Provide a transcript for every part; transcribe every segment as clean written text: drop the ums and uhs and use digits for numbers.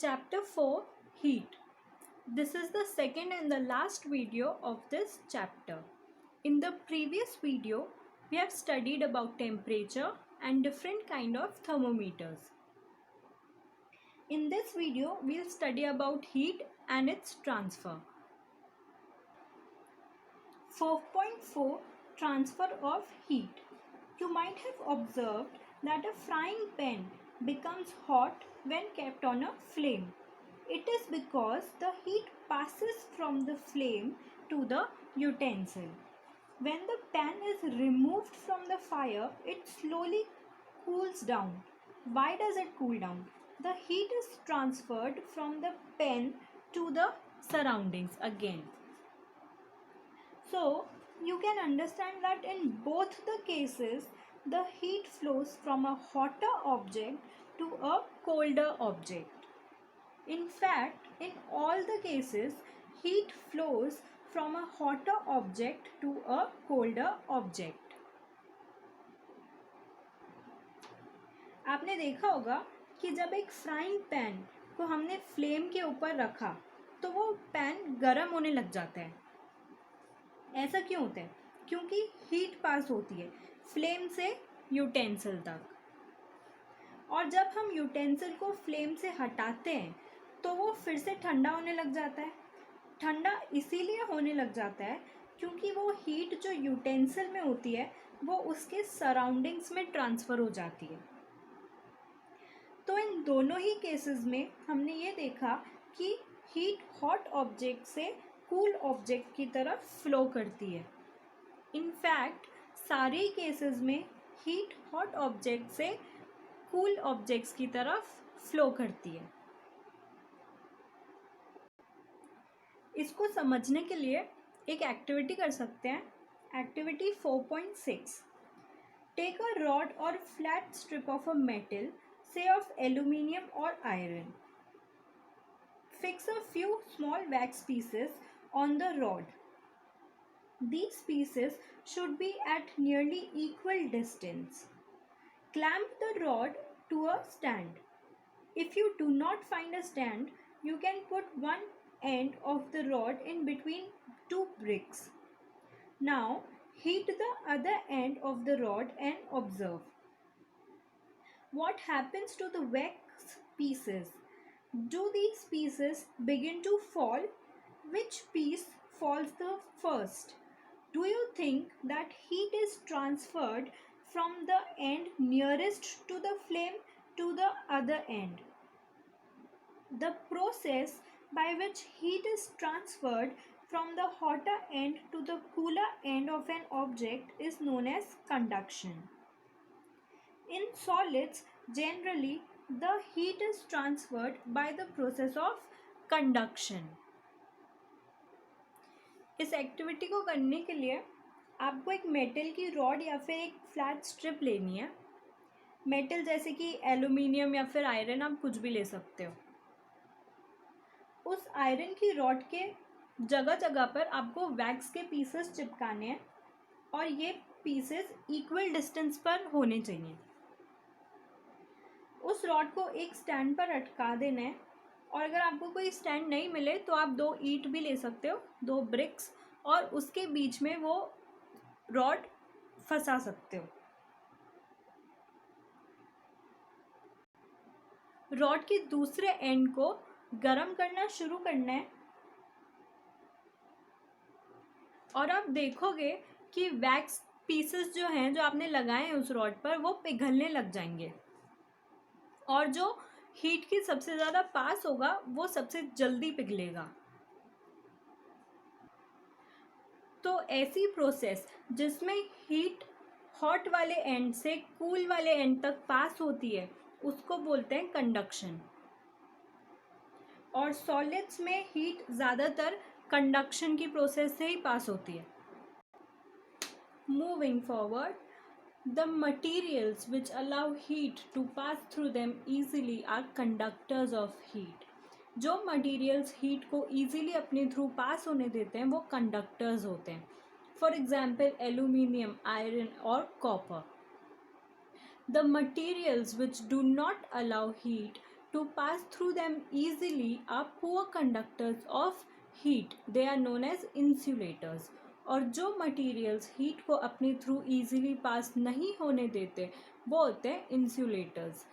Chapter 4 Heat. This is the second and the last video of this chapter. In the previous video, we have studied about temperature and different kind of thermometers. In this video, we'll study about heat and its transfer. 4.4 Transfer of heat. You might have observed that a frying pan becomes hot when kept on a flame. It is because the heat passes from the flame to the utensil. When the pan is removed from the fire, it slowly cools down. Why does it cool down? The heat is transferred from the pan to the surroundings again. So, you can understand that in both the cases, the heat flows from a hotter object to a colder object. In fact, in all the cases, heat flows from a hotter object to a colder object. आपने देखा होगा कि जब एक frying pan को हमने flame के ऊपर रखा तो वो पैन गर्म होने लग जाता है. ऐसा क्यों होता है? क्योंकि हीट पास होती है फ्लेम से यूटेंसिल तक, और जब हम यूटेंसिल को फ्लेम से हटाते हैं तो वो फिर से ठंडा होने लग जाता है. ठंडा इसीलिए होने लग जाता है क्योंकि वो हीट जो यूटेंसिल में होती है वो उसके सराउंडिंग्स में ट्रांसफ़र हो जाती है. तो इन दोनों ही केसेस में हमने ये देखा कि हीट हॉट ऑब्जेक्ट से कूल ऑब्जेक्ट की तरफ फ्लो करती है. इनफैक्ट सारे केसेस में हीट हॉट ऑब्जेक्ट से कूल ऑब्जेक्ट्स की तरफ फ्लो करती है. इसको समझने के लिए एक एक्टिविटी कर सकते हैं. एक्टिविटी 4.6. टेक अ रॉड और flat strip of a metal, say of aluminium or iron. Fix a few small wax pieces on the rod. These pieces should be at nearly equal distance. Clamp the rod to a stand. If you do not find a stand, you can put one end of the rod in between two bricks. Now, heat the other end of the rod and observe. What happens to the wax pieces? Do these pieces begin to fall? Which piece falls the first? Do you think that heat is transferred from the end nearest to the flame to the other end? The process by which heat is transferred from the hotter end to the cooler end of an object is known as conduction. In solids, generally, the heat is transferred by the process of conduction. इस activity को करने के लिए आपको एक metal की rod या फिर एक फ्लैट स्ट्रिप लेनी है. मेटल जैसे कि एल्यूमिनियम या फिर आयरन, आप कुछ भी ले सकते हो. उस आयरन की रॉड के जगह जगह पर आपको वैक्स के पीसेस चिपकाने हैं और ये पीसेस इक्वल डिस्टेंस पर होने चाहिए. उस रॉड को एक स्टैंड पर अटका देना है, और अगर आपको कोई स्टैंड नहीं मिले तो आप 2 ईंट भी ले सकते हो, 2 ब्रिक्स, और उसके बीच में वो रॉड फंसा सकते हो. रॉड के दूसरे एंड को गरम करना शुरू करना है और आप देखोगे कि वैक्स पीसेस जो हैं जो आपने लगाए हैं उस रॉड पर वो पिघलने लग जाएंगे, और जो हीट की सबसे ज़्यादा पास होगा वो सबसे जल्दी पिघलेगा. तो ऐसी प्रोसेस जिसमें हीट हॉट वाले एंड से कूल वाले एंड तक पास होती है उसको बोलते हैं कंडक्शन. और सॉलिड्स में हीट ज़्यादातर कंडक्शन की प्रोसेस से ही पास होती है. Moving forward, the materials which allow heat to pass through them easily are conductors of heat. जो materials heat को easily अपने थ्रू पास होने देते हैं वो conductors होते हैं. For example, aluminium, iron और copper. The materials which do not allow heat to pass through them easily are poor conductors of heat. They are known as insulators. और जो मटीरियल्स हीट को अपने थ्रू इजीली पास नहीं होने देते वो होते हैं इंसुलेटर्स.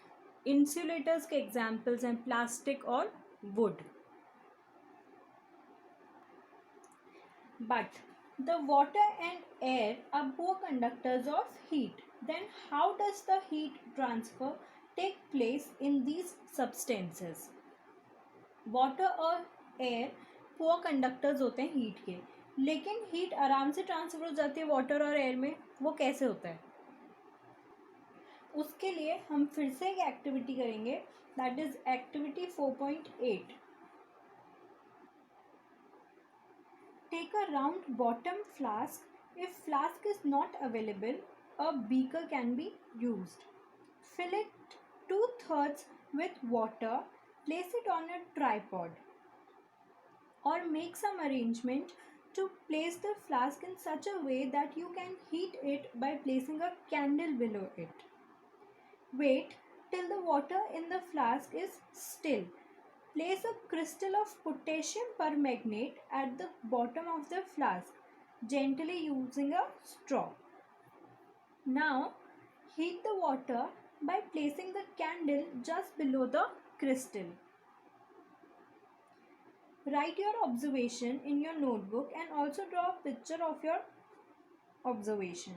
इंसुलेटर्स के एग्जाम्पल्स हैं प्लास्टिक और would. But the water and air are poor conductors of heat. Then how does the heat transfer take place in these substances? Water और air poor conductors होते हैं heat के, लेकिन heat आराम से ट्रांसफर हो जाती है water और air में. वो कैसे होता है? उसके लिए हम फिर से एक एक्टिविटी करेंगे, that is activity 4.8. Take a round bottom flask. If flask is not available, a beaker can be used. Fill it 2/3 with water. Place it on a tripod. Or make some arrangement to place the flask in such a way that you can heat it by placing a candle below it. Wait till the water in the flask is still. Place a crystal of potassium permanganate at the bottom of the flask, gently using a straw. Now, heat the water by placing the candle just below the crystal. Write your observation in your notebook and also draw a picture of your observation.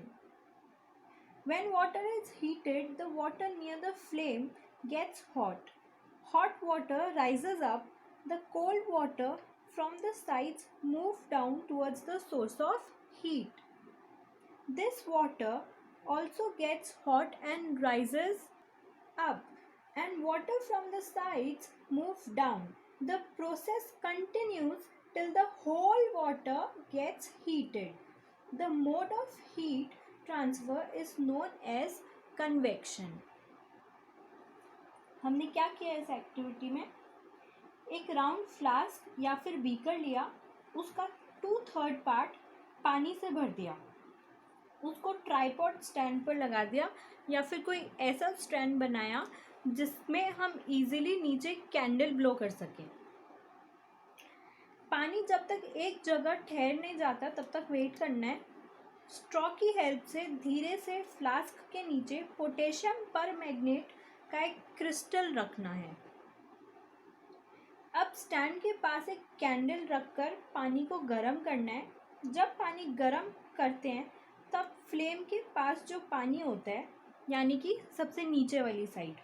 When water is heated, the water near the flame gets hot. Hot water rises up. The cold water from the sides moves down towards the source of heat. This water also gets hot and rises up, and water from the sides moves down. The process continues till the whole water gets heated. The mode of heat transfer is known as convection. हमने क्या किया इस activity में? एक round flask या फिर beaker लिया, उसका 2/3 पार्ट पानी से भर दिया, उसको ट्राइपॉड स्टैंड पर लगा दिया या फिर कोई ऐसा स्टैंड बनाया जिसमें हम इजीली नीचे कैंडल ब्लो कर सकें. पानी जब तक एक जगह ठहर नहीं जाता तब तक वेट करना है. स्ट्रॉ की हेल्प से धीरे से फ्लास्क के नीचे पोटेशियम परमैंगनेट का एक क्रिस्टल रखना है. अब स्टैंड के पास एक कैंडल रखकर पानी को गर्म करना है. जब पानी गर्म करते हैं तब फ्लेम के पास जो पानी होता है, यानी कि सबसे नीचे वाली साइड,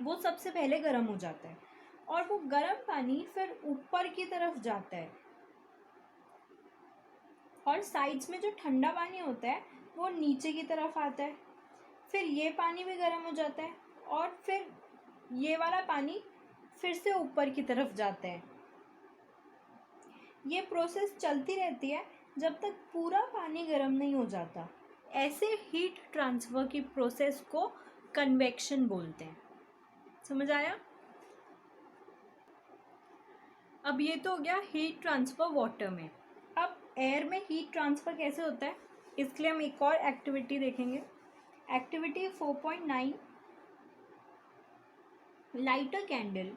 वो सबसे पहले गर्म हो जाता है और वो गर्म पानी फिर ऊपर की तरफ जाता है और साइड्स में जो ठंडा पानी होता है वो नीचे की तरफ आता है. फिर ये पानी भी गर्म हो जाता है और फिर ये वाला पानी फिर से ऊपर की तरफ जाता है. ये प्रोसेस चलती रहती है जब तक पूरा पानी गर्म नहीं हो जाता. ऐसे हीट ट्रांसफ़र की प्रोसेस को कन्वेक्शन बोलते हैं. समझ आया? अब ये तो हो गया हीट ट्रांसफ़र वाटर में. अब एयर में हीट ट्रांसफ़र कैसे होता है, इसके लिए हम एक और एक्टिविटी देखेंगे. Activity 4.9. Light a candle.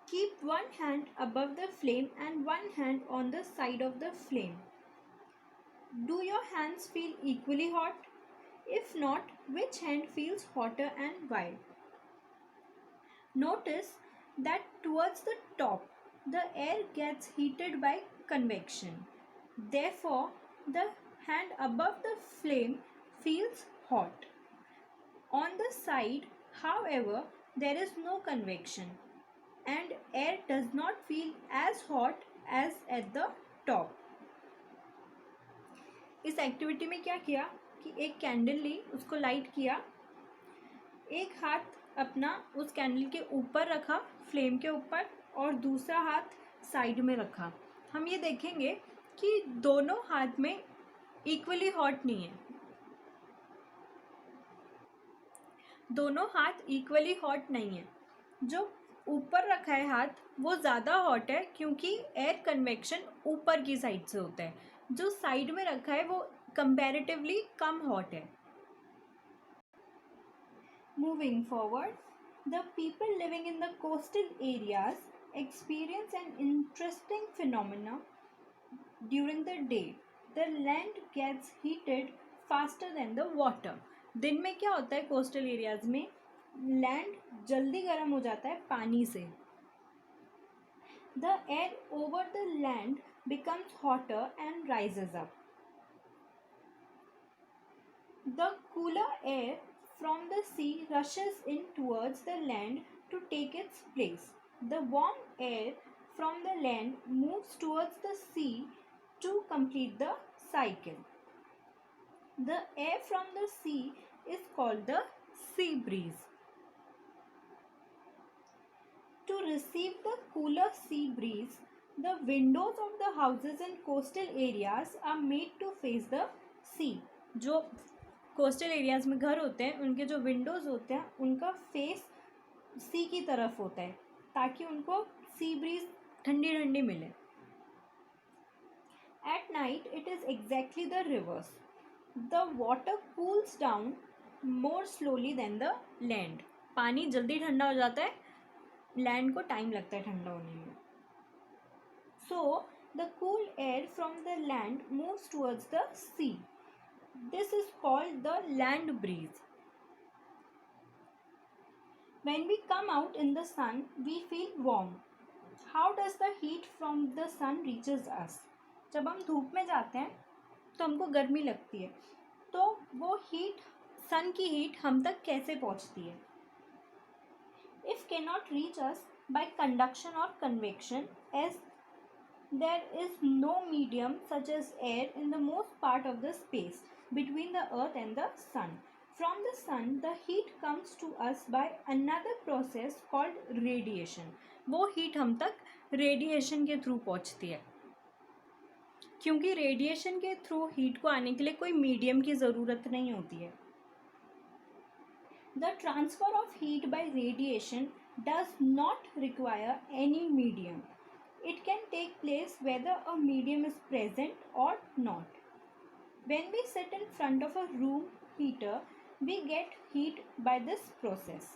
Keep one hand above the flame and one hand on the side of the flame. Do your hands feel equally hot? If not, which hand feels hotter and why? Notice that towards the top, the air gets heated by convection. Therefore, the hand above the flame feels hot. On the side, however, there is no convection and air does not feel as hot as at the top. इस activity में क्या किया कि एक candle ली, उसको light किया, एक हाथ अपना उस कैंडल के ऊपर रखा, फ्लेम के ऊपर, और दूसरा हाथ साइड में रखा. हम ये देखेंगे कि दोनों हाथ में इक्वली हॉट नहीं है. दोनों हाथ इक्वली हॉट नहीं है. जो ऊपर रखा है हाथ वो ज़्यादा हॉट है क्योंकि एयर कन्वेक्शन ऊपर की साइड से होता है. जो साइड में रखा है वो कंपैरेटिवली कम हॉट है. Moving forward, The people living in the coastal areas experience an interesting phenomena during the day. The land gets heated faster than the water. दिन में क्या होता है कोस्टल एरियाज में? लैंड जल्दी गर्म हो जाता है पानी से. The air over the land becomes hotter and rises up. The cooler air from the sea rushes in towards the land to take its place. The warm air from the land moves towards the sea to complete the cycle. The air from the sea is called the sea breeze. To receive the cooler sea breeze, the windows of the houses in coastal areas are made to face the sea. जो coastal areas में घर होते हैं उनके जो Windows होते हैं उनका फेस सी की तरफ होता है ताकि उनको सी ब्रीज ठंडी ठंडी मिले. At night it is exactly the reverse. The water cools down more slowly than the land. पानी जल्दी ठंडा हो जाता है, लैंड को टाइम लगता है ठंडा होने में. So the cool air from the land moves towards the sea. This is called the land breeze. When we come out in the sun, we feel warm. How does the heat from the sun reaches us? जब हम धूप में जाते हैं तो हमको गर्मी लगती है, तो वो हीट, सन की हीट हम तक कैसे पहुंचती है? If cannot reach us by conduction or convection, as there is no medium such as air in the most part of the space between the earth and the sun. From the sun, the heat comes to us by another process called radiation. वो heat हम तक radiation के through पहुंचती है, क्योंकि radiation के through heat को आने के लिए कोई मीडियम की ज़रूरत नहीं होती है. The transfer of heat by radiation does not require any medium. It can take place whether a medium is present or not. When we sit in front of a room heater, we get heat by this process.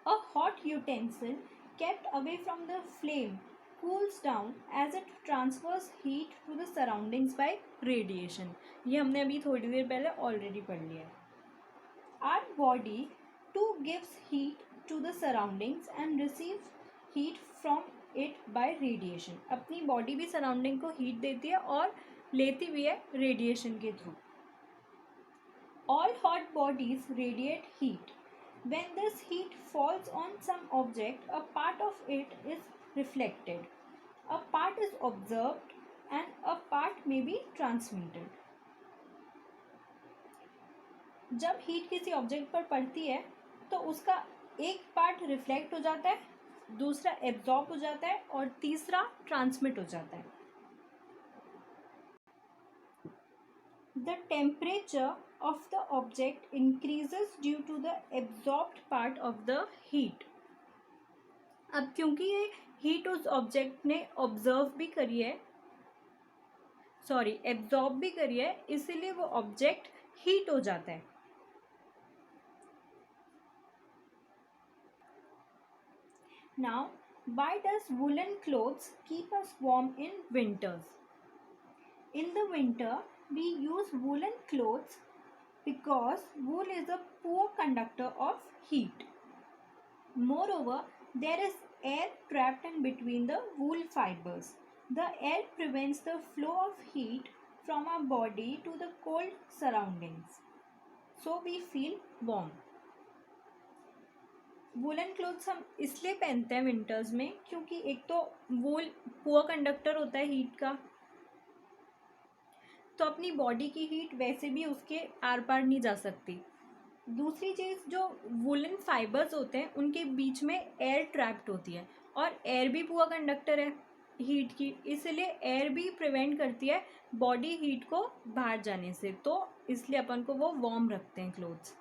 A hot utensil kept away from the flame cools down as it transfers heat to the surroundings by radiation. ये हमने अभी थोड़ी देर पहले already पढ़ लिया है. Our body too gives heat to the surroundings and receives heat from it by radiation. अपनी body भी सराउंडिंग को हीट देती है और लेती भी है रेडिएशन के through. All hot bodies radiate heat. When this heat falls on some object, a part of it is reflected, a part is observed, and a part may be transmitted. जब heat किसी object पर पड़ती है तो उसका एक part reflect हो जाता है, दूसरा एब्जॉर्ब हो जाता है और तीसरा ट्रांसमिट हो जाता है. The temperature of the object increases due to the absorbed part of the heat. अब क्योंकि ये हीट उस ऑब्जेक्ट ने एब्जॉर्ब भी करी है, इसीलिए वो ऑब्जेक्ट हीट हो जाता है. Now, why does woolen clothes keep us warm in winters? In the winter, we use woolen clothes because wool is a poor conductor of heat. Moreover, there is air trapped in between the wool fibers. The air prevents the flow of heat from our body to the cold surroundings. So we feel warm. Woollen clothes हम इसलिए पहनते हैं winters में क्योंकि एक तो वूल poor conductor होता है हीट का, तो अपनी बॉडी की हीट वैसे भी उसके आर पार नहीं जा सकती. दूसरी चीज़, जो वूलन फाइबर्स होते हैं उनके बीच में एयर ट्रैप्ड होती है और एयर भी पुअर कंडक्टर है हीट की, इसलिए एयर भी प्रिवेंट करती है बॉडी हीट को बाहर जाने से, तो इसलिए अपन को वो वार्म रखते हैं क्लोथ्स.